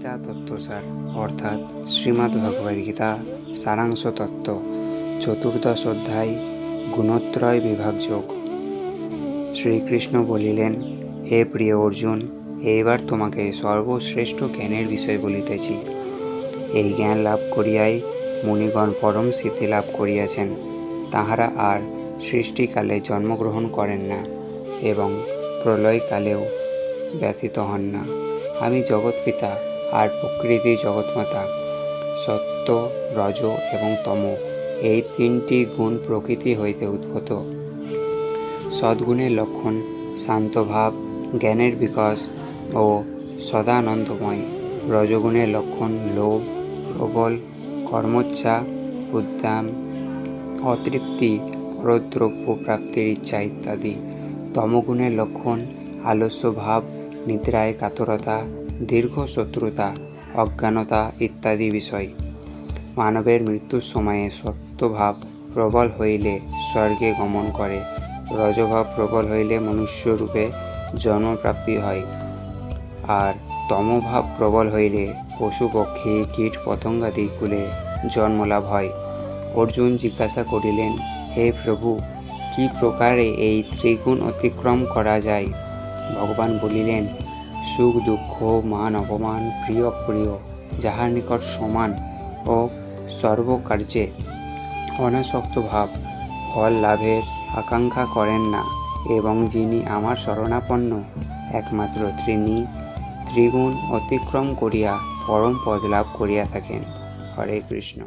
গীতা তত্ত্বসার অর্থাৎ শ্রীমদ্ ভগবদ্গীতা সারাংশ তত্ত্ব, চতুর্দশ অধ্যায়, গুণত্রয় বিভাগ যোগ। শ্রীকৃষ্ণ বলিলেন, হে প্রিয় অর্জুন, এইবার তোমাকে সর্বশ্রেষ্ঠ জ্ঞানের বিষয় বলিতেছি। এই জ্ঞান লাভ করিয়াই মুনিগণ পরম সিদ্ধি লাভ করিয়াছেন। তাহারা আর সৃষ্টিকালে জন্মগ্রহণ করেন না এবং প্রলয়কালেও ব্যথিত হন না। আমি জগৎপিতা আর প্রকৃতি জগৎমাতা। সত্য, রজ এবং তম এই তিনটি গুণ প্রকৃতি হইতে উদ্ভূত। সদ্গুণের লক্ষণ শান্তভাব, জ্ঞানের বিকাশ ও সদানন্দময়। রজগুণের লক্ষণ লোভ, প্রবল কর্মচ্ছা, উদ্দাম, অতৃপ্তি, পরদ্রব্য প্রাপ্তির ইচ্ছা ইত্যাদি। তমগুণের লক্ষণ আলস্যভাব, নিদ্রায় কাতরতা, দীর্ঘ শত্রুতা, অজ্ঞানতা ইত্যাদি বিষয়। মানবের মৃত্যুর সময়ে সত্যভাব প্রবল হইলে স্বর্গে গমন করে, রজভাব প্রবল হইলে মনুষ্যরূপে জন্মপ্রাপ্তি হয়, আর তমভাব প্রবল হইলে পশু পক্ষী কীট পতঙ্গাদি কুলে জন্মলাভ হয়। অর্জুন জিজ্ঞাসা করিলেন, হে প্রভু, কি প্রকারে এই ত্রিগুণ অতিক্রম করা যায়? ভগবান বলিলেন, সুখ দুঃখ, মান অপমান, প্রিয় অপ্রিয়, যাহার নিকট সমান ও সর্বকার্যে অনাসক্ত ভাব, ফল লাভের আকাঙ্ক্ষা করেন না এবং যিনি আমার শরণাপন্ন, একমাত্র তিনি ত্রিগুণ অতিক্রম করিয়া পরম পদ লাভ করিয়া থাকেন। হরে কৃষ্ণ।